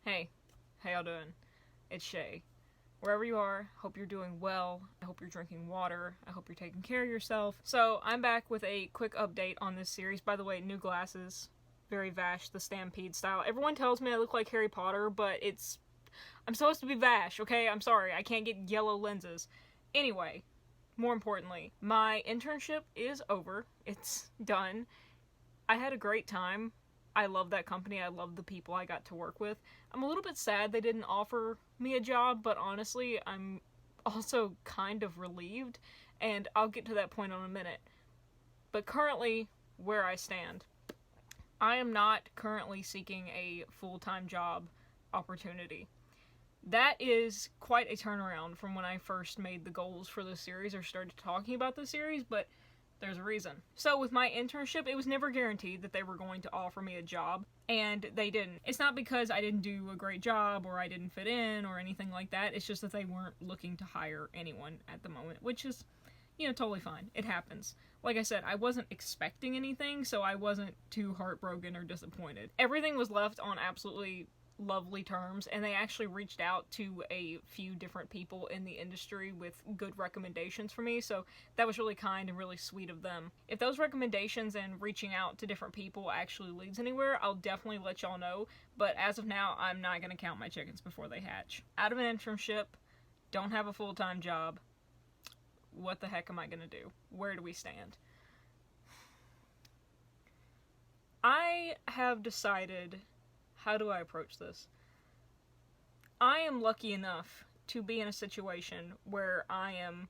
Hey, how y'all doing? It's Chey. Wherever you are, hope you're doing well. I hope you're drinking water. I hope you're taking care of yourself. So, I'm back with a quick update on this series. By the way, new glasses. Very Vash, the Stampede style. Everyone tells me I look like Harry Potter, but I'm supposed to be Vash, okay? I'm sorry, I can't get yellow lenses. Anyway, more importantly, my internship is over. It's done. I had a great time. I love that company. I love the people I got to work with. I'm a little bit sad they didn't offer me a job, but honestly, I'm also kind of relieved, and I'll get to that point in a minute. But currently, where I stand, I am not currently seeking a full-time job opportunity. That is quite a turnaround from when I first made the goals for this series or started talking about this series, but there's a reason. So with my internship, it was never guaranteed that they were going to offer me a job, and they didn't. It's not because I didn't do a great job or I didn't fit in or anything like that. It's just that they weren't looking to hire anyone at the moment, which is, totally fine. It happens. Like I said, I wasn't expecting anything, so I wasn't too heartbroken or disappointed. Everything was left on absolutely lovely terms, and they actually reached out to a few different people in the industry with good recommendations for me, so that was really kind and really sweet of them. If those recommendations and reaching out to different people actually leads anywhere, I'll definitely let y'all know, but as of now, I'm not going to count my chickens before they hatch. Out of an internship, don't have a full-time job, what the heck am I going to do? Where do we stand? I have decided, how do I approach this? I am lucky enough to be in a situation where I am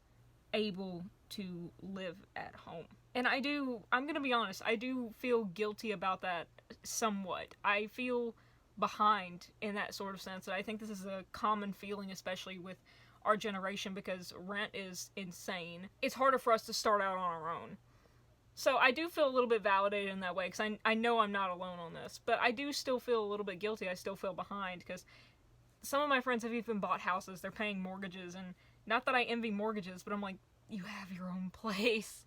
able to live at home. And I'm gonna be honest, I do feel guilty about that somewhat. I feel behind in that sort of sense, and I think this is a common feeling, especially with our generation, because rent is insane. It's harder for us to start out on our own. So I do feel a little bit validated in that way, because I know I'm not alone on this, but I do still feel a little bit guilty. I still feel behind, because some of my friends have even bought houses, they're paying mortgages, and not that I envy mortgages, but I'm like, you have your own place.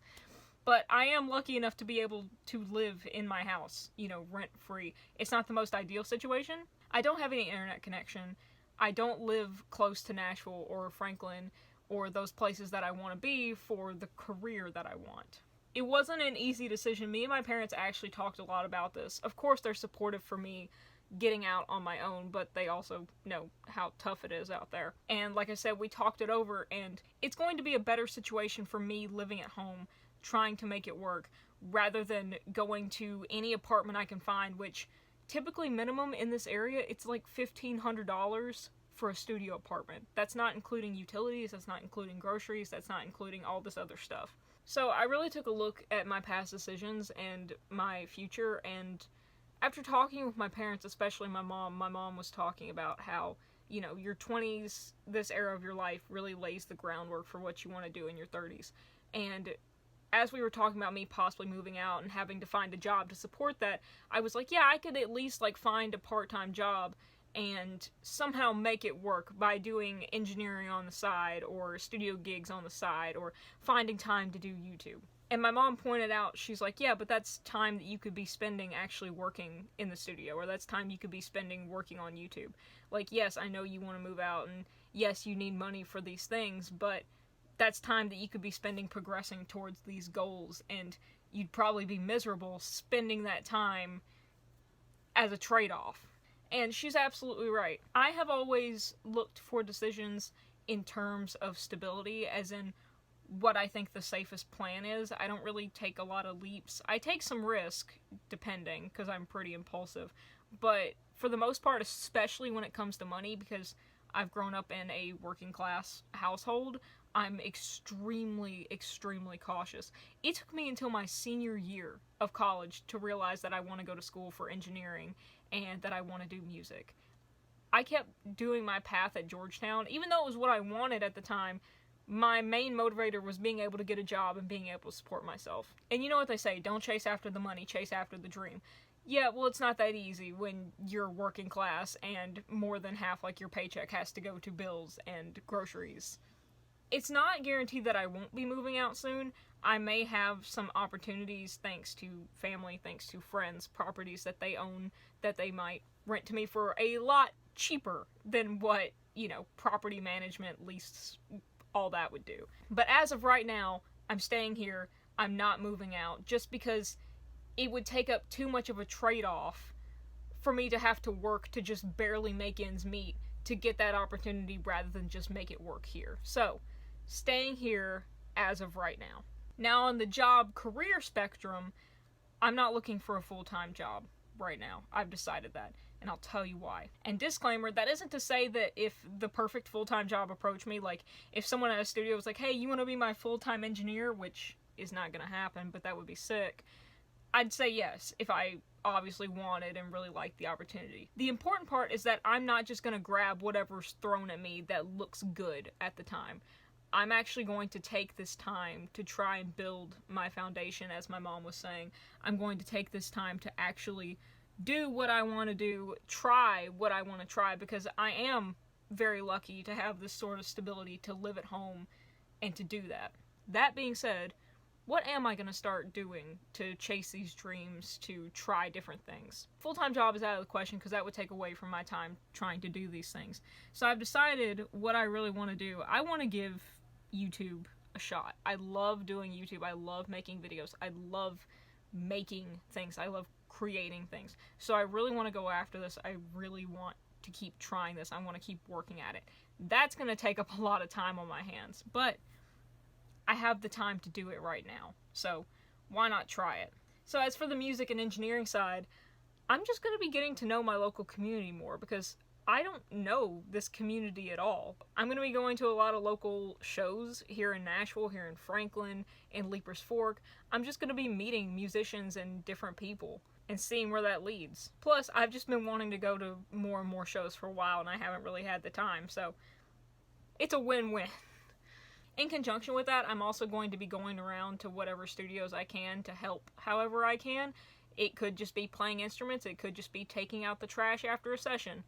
But I am lucky enough to be able to live in my house, rent-free. It's not the most ideal situation. I don't have any internet connection. I don't live close to Nashville or Franklin or those places that I want to be for the career that I want. It wasn't an easy decision. Me and my parents actually talked a lot about this. Of course, they're supportive for me getting out on my own, but they also know how tough it is out there. And like I said, we talked it over, and it's going to be a better situation for me living at home, trying to make it work, rather than going to any apartment I can find, which typically minimum in this area, it's like $1,500 for a studio apartment. That's not including utilities, that's not including groceries, that's not including all this other stuff. So I really took a look at my past decisions and my future, and after talking with my parents, especially my mom was talking about how, your 20s, this era of your life, really lays the groundwork for what you want to do in your 30s. And as we were talking about me possibly moving out and having to find a job to support that, I was like, yeah, I could at least, find a part-time job and somehow make it work by doing engineering on the side or studio gigs on the side or finding time to do YouTube. And my mom pointed out, she's like, yeah, but that's time that you could be spending actually working in the studio, or that's time you could be spending working on YouTube. Yes, I know you want to move out, and yes, you need money for these things, but that's time that you could be spending progressing towards these goals, and you'd probably be miserable spending that time as a trade-off. And she's absolutely right. I have always looked for decisions in terms of stability, as in what I think the safest plan is. I don't really take a lot of leaps. I take some risk, depending, because I'm pretty impulsive. But for the most part, especially when it comes to money, because I've grown up in a working class household, I'm extremely, extremely cautious. It took me until my senior year of college to realize that I want to go to school for engineering and that I want to do music. I kept doing my path at Georgetown, even though it was what I wanted at the time. My main motivator was being able to get a job and being able to support myself. And you know what they say, don't chase after the money, chase after the dream. Yeah, well, it's not that easy when you're working class and more than half, your paycheck has to go to bills and groceries. It's not guaranteed that I won't be moving out soon. I may have some opportunities thanks to family, thanks to friends, properties that they own that they might rent to me for a lot cheaper than what, property management, leases, all that would do. But as of right now, I'm staying here. I'm not moving out, just because it would take up too much of a trade-off for me to have to work to just barely make ends meet to get that opportunity rather than just make it work here. So, staying here as of right now. Now, on the job career spectrum, I'm not looking for a full-time job right now. I've decided that, and I'll tell you why. And disclaimer, that isn't to say that if the perfect full-time job approached me, like if someone at a studio was like, hey, you want to be my full-time engineer, which is not going to happen, but that would be sick, I'd say yes, if I obviously wanted and really liked the opportunity. The important part is that I'm not just going to grab whatever's thrown at me that looks good at the time. I'm actually going to take this time to try and build my foundation, as my mom was saying. I'm going to take this time to actually do what I want to do, try what I want to try, because I am very lucky to have this sort of stability to live at home and to do that. That being said, what am I going to start doing to chase these dreams, to try different things? Full-time job is out of the question because that would take away from my time trying to do these things. So I've decided what I really want to do. I want to give YouTube a shot. I love doing YouTube. I love making videos. I love making things. I love creating things. So I really want to go after this. I really want to keep trying this. I want to keep working at it. That's going to take up a lot of time on my hands, but I have the time to do it right now. So why not try it? So as for the music and engineering side, I'm just going to be getting to know my local community more, because I don't know this community at all. I'm going to be going to a lot of local shows here in Nashville, here in Franklin, in Leapers Fork. I'm just going to be meeting musicians and different people and seeing where that leads. Plus, I've just been wanting to go to more and more shows for a while, and I haven't really had the time, so it's a win-win. In conjunction with that, I'm also going to be going around to whatever studios I can to help however I can. It could just be playing instruments, it could just be taking out the trash after a session.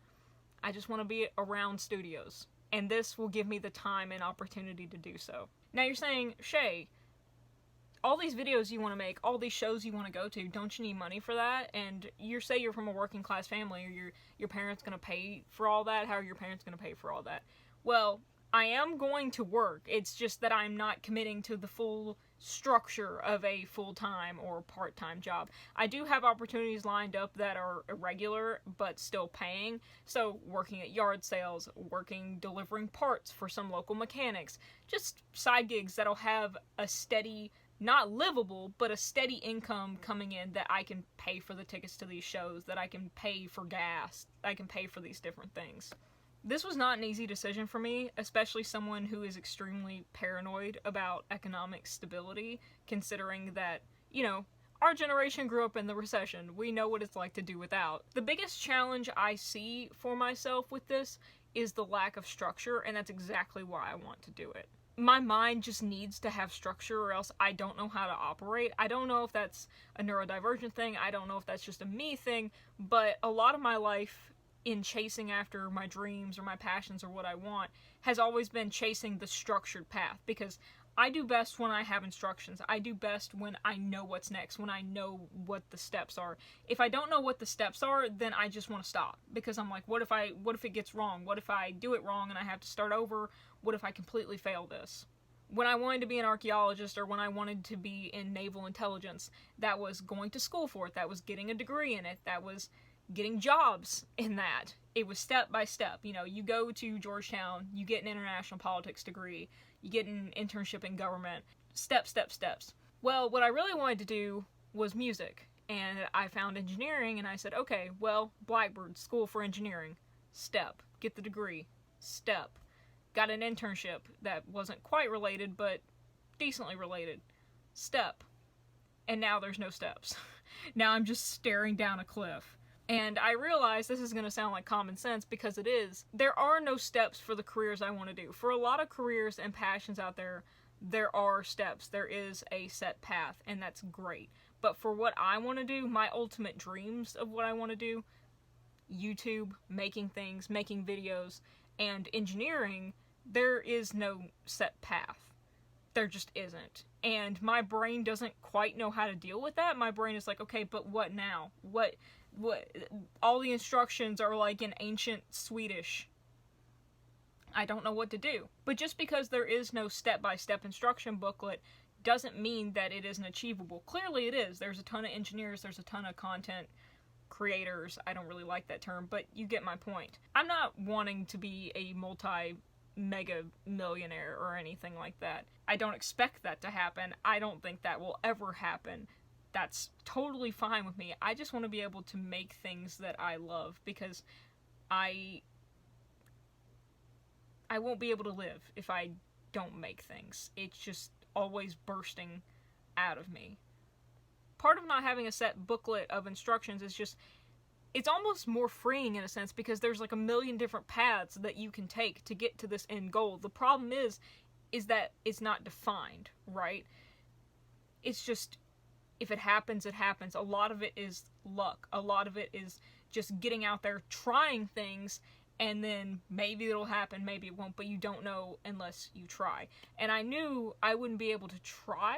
I just want to be around studios, and this will give me the time and opportunity to do so. Now you're saying, Chey, all these videos you want to make, all these shows you want to go to, don't you need money for that? And you say you're from a working class family, or your parents going to pay for all that? How are your parents going to pay for all that? Well, I am going to work. It's just that I'm not committing to the full structure of a full-time or part-time job. I do have opportunities lined up that are irregular but still paying. So working at yard sales, delivering parts for some local mechanics, just side gigs that'll have a steady, not livable, but a steady income coming in that I can pay for the tickets to these shows, that I can pay for gas, I can pay for these different things. This was not an easy decision for me, especially someone who is extremely paranoid about economic stability, considering that, our generation grew up in the recession. We know what it's like to do without. The biggest challenge I see for myself with this is the lack of structure, and that's exactly why I want to do it. My mind just needs to have structure, or else I don't know how to operate. I don't know if that's a neurodivergent thing, I don't know if that's just a me thing, but a lot of my life in chasing after my dreams or my passions or what I want has always been chasing the structured path, because I do best when I have instructions. I do best when I know what's next, when I know what the steps are. If I don't know what the steps are, then I just want to stop, because I'm like, what if it gets wrong? What if I do it wrong and I have to start over? What if I completely fail this? When I wanted to be an archaeologist, or when I wanted to be in naval intelligence, that was going to school for it, that was getting a degree in it, that was getting jobs in that. It was step by step. You go to Georgetown, you get an international politics degree, you get an internship in government, steps. Well, what I really wanted to do was music, and I found engineering, and I said, okay, well, Blackbird, school for engineering, step, get the degree, step, got an internship that wasn't quite related, but decently related, step, and now there's no steps. Now I'm just staring down a cliff. And I realize this is going to sound like common sense, because it is. There are no steps for the careers I want to do. For a lot of careers and passions out there, there are steps. There is a set path, and that's great. But for what I want to do, my ultimate dreams of what I want to do, YouTube, making things, making videos, and engineering, there is no set path. There just isn't. And my brain doesn't quite know how to deal with that. My brain is like, okay, but what now? all the instructions are like in ancient Swedish. I don't know what to do. But just because there is no step-by-step instruction booklet doesn't mean that it isn't achievable. Clearly it is. There's a ton of engineers, there's a ton of content creators. I don't really like that term, but you get my point. I'm not wanting to be a multi-mega millionaire or anything like that. I don't expect that to happen. I don't think that will ever happen. That's totally fine with me. I just want to be able to make things that I love, because I won't be able to live if I don't make things. It's just always bursting out of me. Part of not having a set booklet of instructions is just, it's almost more freeing in a sense, because there's like a million different paths that you can take to get to this end goal. The problem is that it's not defined, right? It's just, if it happens, it happens. A lot of it is luck. A lot of it is just getting out there, trying things, and then maybe it'll happen, maybe it won't, but you don't know unless you try. And I knew I wouldn't be able to try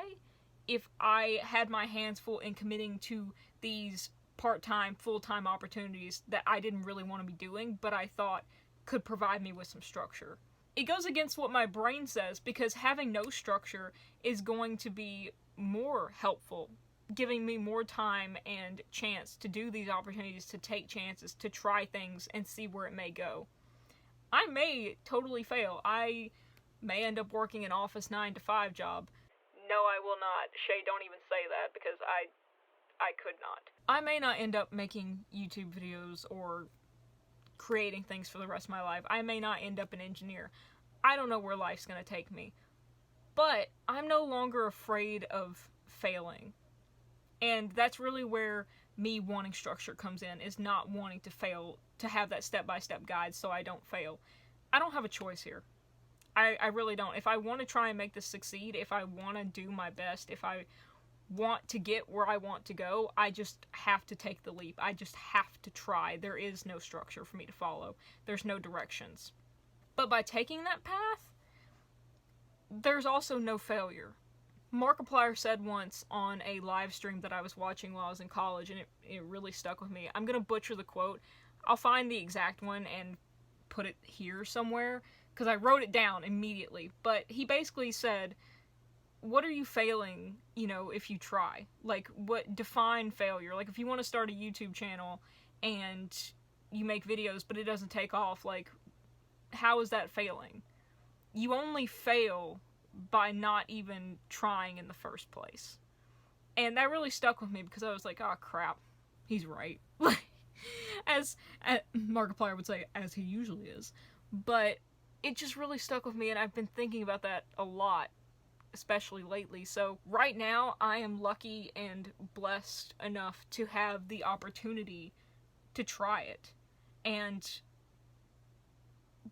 if I had my hands full in committing to these part-time, full-time opportunities that I didn't really want to be doing, but I thought could provide me with some structure. It goes against what my brain says, because having no structure is going to be more helpful, giving me more time and chance to do these opportunities, to take chances, to try things and see where it may go. I may totally fail. I may end up working an office 9-to-5 job. No, I will not. Chey, don't even say that, because I could not. I may not end up making YouTube videos or creating things for the rest of my life. I may not end up an engineer. I don't know where life's gonna take me. But I'm no longer afraid of failing. And that's really where me wanting structure comes in, is not wanting to fail, to have that step-by-step guide so I don't fail. I don't have a choice here. I really don't. If I want to try and make this succeed, if I want to do my best, if I want to get where I want to go, I just have to take the leap. I just have to try. There is no structure for me to follow. There's no directions. But by taking that path, there's also no failure. Markiplier said once on a live stream that I was watching while I was in college, and it really stuck with me. I'm gonna butcher the quote. I'll find the exact one and put it here somewhere, because I wrote it down immediately. But he basically said, what are you failing, if you try? Like, define failure? Like, if you want to start a YouTube channel and you make videos but it doesn't take off, like, how is that failing? You only fail by not even trying in the first place. And that really stuck with me, because I was like, oh crap, he's right. as Markiplier would say, as he usually is. But it just really stuck with me, and I've been thinking about that a lot, especially lately. So right now, I am lucky and blessed enough to have the opportunity to try it. And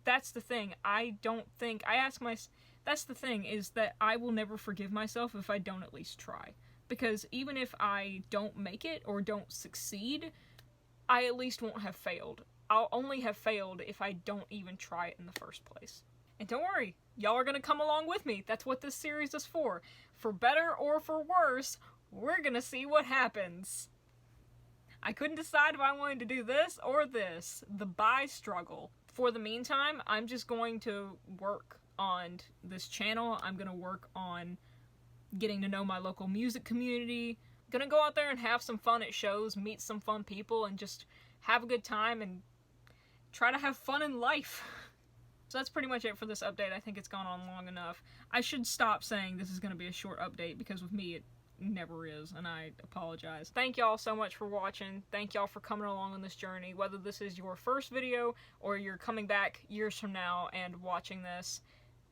that's the thing. That's the thing, is that I will never forgive myself if I don't at least try. Because even if I don't make it or don't succeed, I at least won't have failed. I'll only have failed if I don't even try it in the first place. And don't worry, y'all are gonna come along with me. That's what this series is for. For better or for worse, we're gonna see what happens. I couldn't decide if I wanted to do this or this. The buy struggle. For the meantime, I'm just going to work on this channel. I'm gonna work on getting to know my local music community. Gonna go out there and have some fun at shows, meet some fun people, and just have a good time and try to have fun in life. So that's pretty much it for this update. I think it's gone on long enough. I should stop saying this is going to be a short update, because with me it never is, and I apologize. Thank y'all so much for watching. Thank y'all for coming along on this journey. Whether this is your first video or you're coming back years from now and watching this,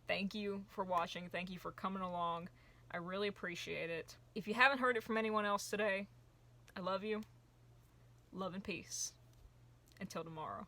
thank you for watching. Thank you for coming along. I really appreciate it. If you haven't heard it from anyone else today, I love you. Love and peace. Until tomorrow.